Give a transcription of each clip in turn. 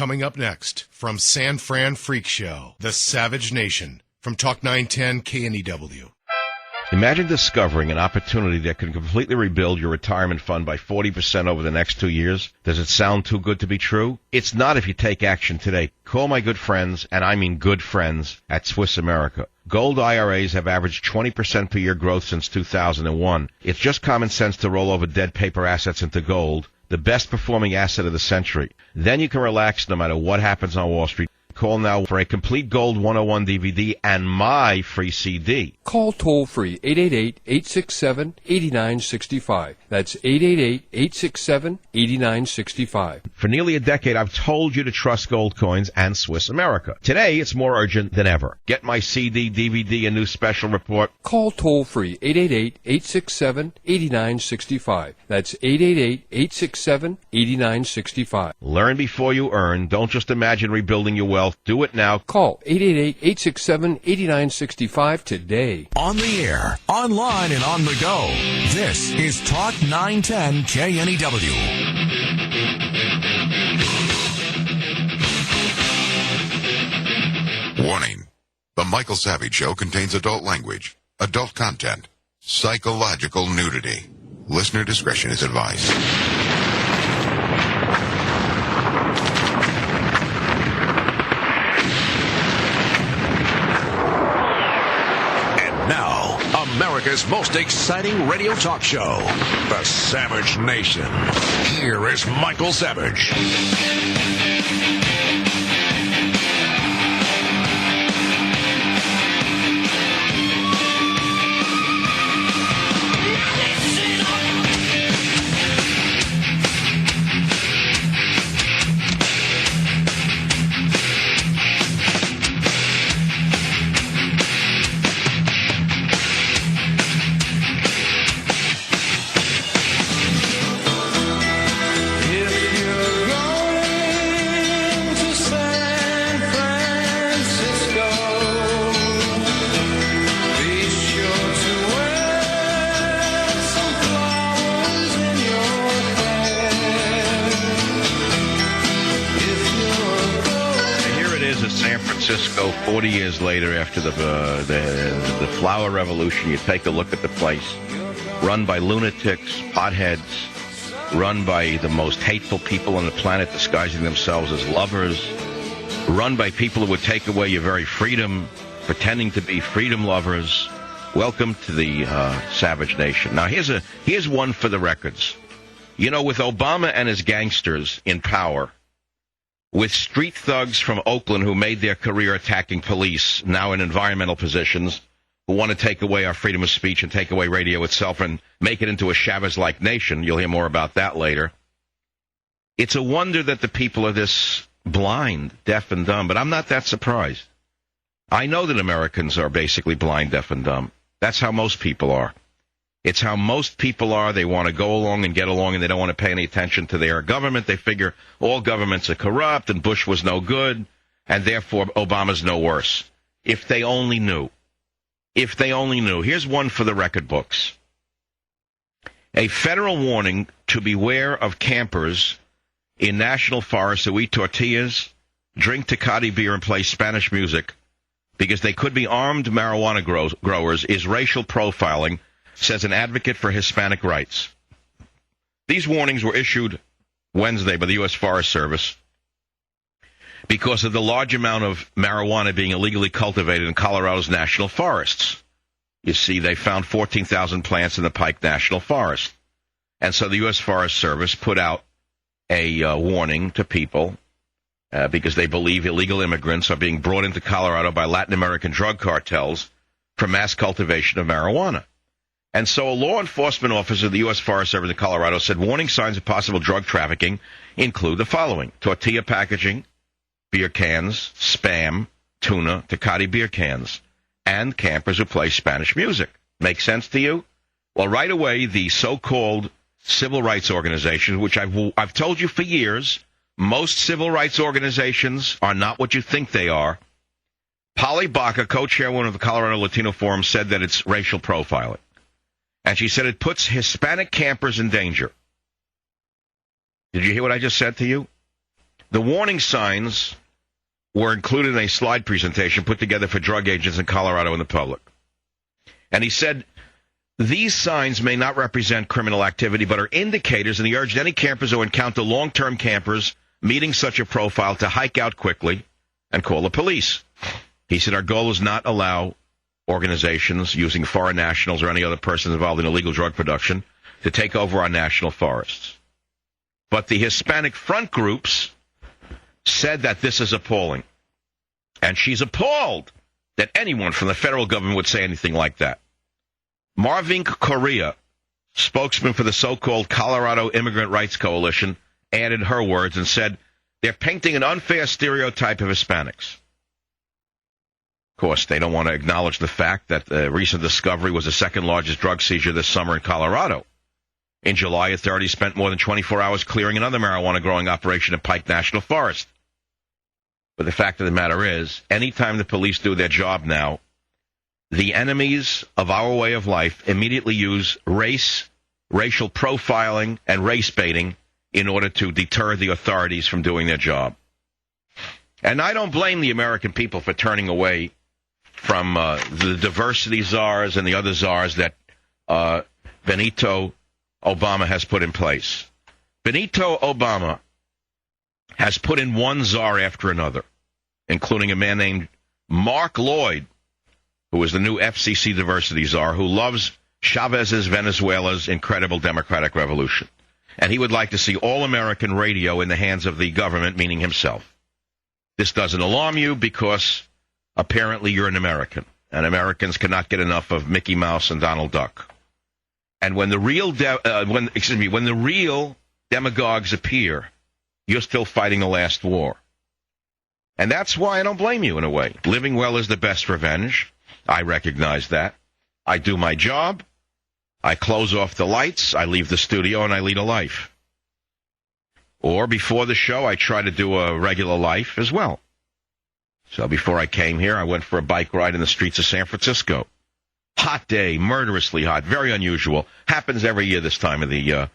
Coming up next, from San Fran Freak Show, the Savage Nation, from Talk 910 KNEW. Imagine discovering an opportunity that can completely rebuild your retirement fund by 40% over the next 2 years. Does it sound too good to be true? It's not if you take action today. Call my good friends, and I mean good friends, at Swiss America. Gold IRAs have averaged 20% per year growth since 2001. It's just common sense to roll over dead paper assets into gold, the best performing asset of the century. Then you can relax no matter what happens on Wall Street. Call now for a complete Gold 101 DVD and my free CD. Call toll-free 888-867-8965. That's 888-867-8965. For nearly a decade, I've told you to trust gold coins and Swiss America. Today, it's more urgent than ever. Get my CD, DVD, and new special report. Call toll-free 888-867-8965. That's 888-867-8965. Learn before you earn. Don't just imagine rebuilding your wealth. Do it now. Call 888-867-8965 today. On the air, online, and on the go. This is Talk 910 KNEW. Warning. The Michael Savage Show contains adult language, adult content, psychological nudity. Listener discretion is advised. Now, America's most exciting radio talk show, The Savage Nation. Here is Michael Savage. San Francisco 40 years later after the flower revolution. You take a look at the place, run by lunatics, potheads, run by the most hateful people on the planet disguising themselves as lovers, run by people who would take away your very freedom, pretending to be freedom lovers. Welcome to the Savage Nation. Now, here's one for the records. You know, with Obama and his gangsters in power, with street thugs from Oakland who made their career attacking police, now in environmental positions, who want to take away our freedom of speech and take away radio itself and make it into a Chavez-like nation. You'll hear more about that later. It's a wonder that the people are this blind, deaf, and dumb, but I'm not that surprised. I know that Americans are basically blind, deaf, and dumb. That's how most people are. It's how most people are. They want to go along and get along, and they don't want to pay any attention to their government. They figure all governments are corrupt, and Bush was no good, and therefore Obama's no worse. If they only knew. If they only knew. Here's one for the record books. A federal warning to beware of campers in national forests who eat tortillas, drink Tecate beer, and play Spanish music because they could be armed marijuana growers is racial profiling, says an advocate for Hispanic rights. These warnings were issued Wednesday by the U.S. Forest Service because of the large amount of marijuana being illegally cultivated in Colorado's national forests. You see, they found 14,000 plants in the Pike National Forest. And so the U.S. Forest Service put out a warning to people because they believe illegal immigrants are being brought into Colorado by Latin American drug cartels for mass cultivation of marijuana. And so a law enforcement officer of the U.S. Forest Service in Colorado said warning signs of possible drug trafficking include the following: tortilla packaging, beer cans, Spam, tuna, Tecate beer cans, and campers who play Spanish music. Make sense to you? Well, right away, the so-called civil rights organizations, which I've told you for years, most civil rights organizations are not what you think they are. Polly Baca, co-chairwoman of the Colorado Latino Forum, said that it's racial profiling. And she said it puts Hispanic campers in danger. Did you hear what I just said to you? The warning signs were included in a slide presentation put together for drug agents in Colorado and the public. And he said, these signs may not represent criminal activity, but are indicators, and he urged any campers who encounter long-term campers meeting such a profile to hike out quickly and call the police. He said, our goal is not allow organizations using foreign nationals or any other persons involved in illegal drug production to take over our national forests. But the Hispanic front groups said that this is appalling. And she's appalled that anyone from the federal government would say anything like that. Marvin Correa, spokesman for the so-called Colorado Immigrant Rights Coalition, added her words and said, they're painting an unfair stereotype of Hispanics. Of course, they don't want to acknowledge the fact that the recent discovery was the second largest drug seizure this summer in Colorado. In July, authorities spent more than 24 hours clearing another marijuana growing operation in Pike National Forest. But the fact of the matter is, anytime the police do their job now, the enemies of our way of life immediately use race, racial profiling, and race baiting in order to deter the authorities from doing their job. And I don't blame the American people for turning away from the diversity czars and the other czars that Benito Obama has put in place. Benito Obama has put in one czar after another, including a man named Mark Lloyd, who is the new FCC diversity czar, who loves Chavez's Venezuela's incredible democratic revolution. And he would like to see all American radio in the hands of the government, meaning himself. This doesn't alarm you because apparently you're an American, and Americans cannot get enough of Mickey Mouse and Donald Duck. And when the real when the real demagogues appear, you're still fighting the last war. And that's why I don't blame you in a way. Living well is the best revenge. I recognize that. I do my job. I close off the lights. I leave the studio and I lead a life. Or before the show, I try to do a regular life as well. So before I came here, I went for a bike ride in the streets of San Francisco. Hot day, murderously hot, very unusual. Happens every year this time of the year.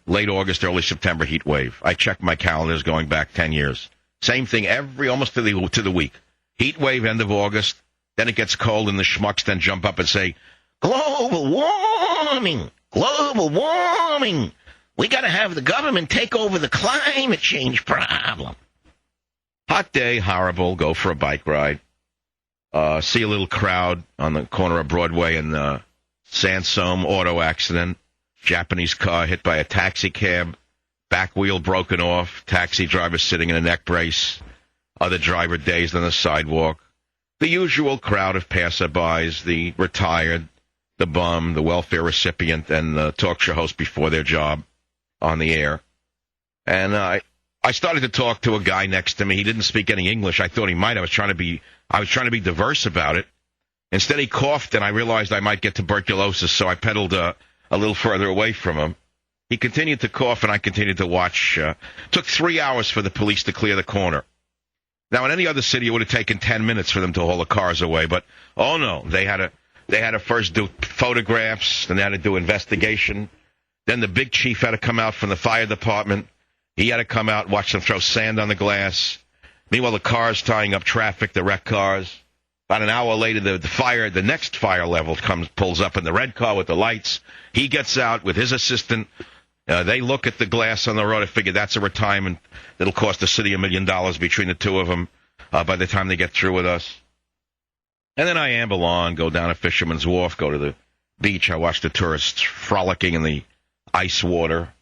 Late August, early September heat wave. I checked my calendars going back 10 years. Same thing almost to the week. Heat wave, end of August. Then it gets cold and the schmucks then jump up and say, global warming, global warming. We got to have the government take over the climate change problem. Hot day, horrible. Go for a bike ride. See a little crowd on the corner of Broadway and Sansome, auto accident. Japanese car hit by a taxi cab. Back wheel broken off. Taxi driver sitting in a neck brace. Other driver dazed on the sidewalk. The usual crowd of passerbys, the retired, the bum, the welfare recipient, and the talk show host before their job on the air. And I started to talk to a guy next to me. He didn't speak any English. I thought he might. I was trying to be diverse about it. Instead, he coughed, and I realized I might get tuberculosis, so I pedaled a little further away from him. He continued to cough, and I continued to watch. Took 3 hours for the police to clear the corner. Now, in any other city, it would have taken 10 minutes for them to haul the cars away. But, oh, no, they had to first do photographs, then they had to do investigation. Then the big chief had to come out from the fire department. He had to come out and watch them throw sand on the glass. Meanwhile, the cars tying up traffic, the wrecked cars. About an hour later, the next fire level pulls up in the red car with the lights. He gets out with his assistant. They look at the glass on the road. I figure that's a retirement that'll cost the city $1 million between the two of them by the time they get through with us. And then I amble on, go down to Fisherman's Wharf, go to the beach. I watch the tourists frolicking in the ice water.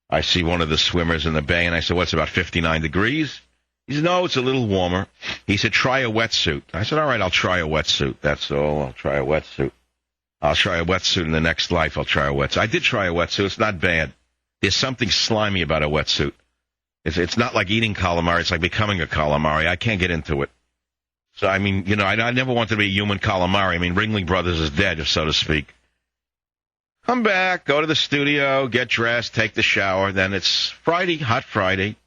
I see one of the swimmers in the bay, and I said, what's about 59 degrees? He said, no, it's a little warmer. He said, try a wetsuit. I said, all right, I'll try a wetsuit. That's all. I'll try a wetsuit. I'll try a wetsuit in the next life. I'll try a wetsuit. I did try a wetsuit. It's not bad. There's something slimy about a wetsuit. It's not like eating calamari. It's like becoming a calamari. I can't get into it. So, I mean, you know, I never wanted to be a human calamari. I mean, Ringling Brothers is dead, so to speak. Come back, go to the studio, get dressed, take the shower. Then it's Friday, hot Friday.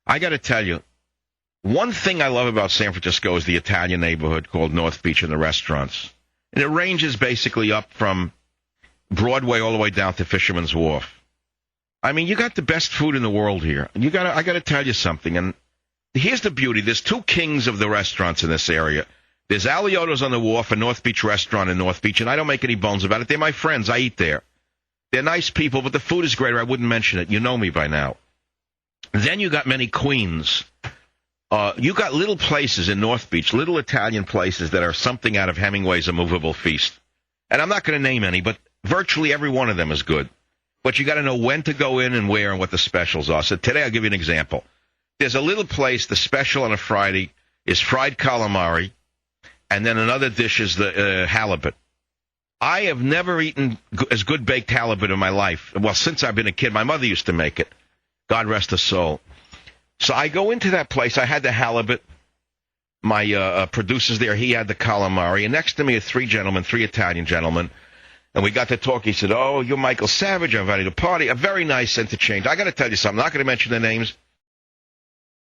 I got to tell you, one thing I love about San Francisco is the Italian neighborhood called North Beach and the restaurants. And it ranges basically up from Broadway all the way down to Fisherman's Wharf. I mean, you got the best food in the world here. I got to tell you something. And here's the beauty. There's two kings of the restaurants in this area. There's Alioto's on the Wharf, a North Beach restaurant in North Beach, and I don't make any bones about it. They're my friends. I eat there. They're nice people, but the food is great, or I wouldn't mention it. You know me by now. Then you got many queens. You got little places in North Beach, little Italian places that are something out of Hemingway's A Movable Feast. And I'm not going to name any, but virtually every one of them is good. But you got to know when to go in and where and what the specials are. So today I'll give you an example. There's a little place, the special on a Friday is fried calamari, and then another dish is the halibut. I have never eaten as good baked halibut in my life. Well, since I've been a kid, my mother used to make it. God rest her soul. So I go into that place. I had the halibut. My producer's there. He had the calamari. And next to me are three Italian gentlemen. And we got to talk. He said, "Oh, you're Michael Savage. I invited you to a party." A very nice interchange. I got to tell you something. I'm not going to mention their names.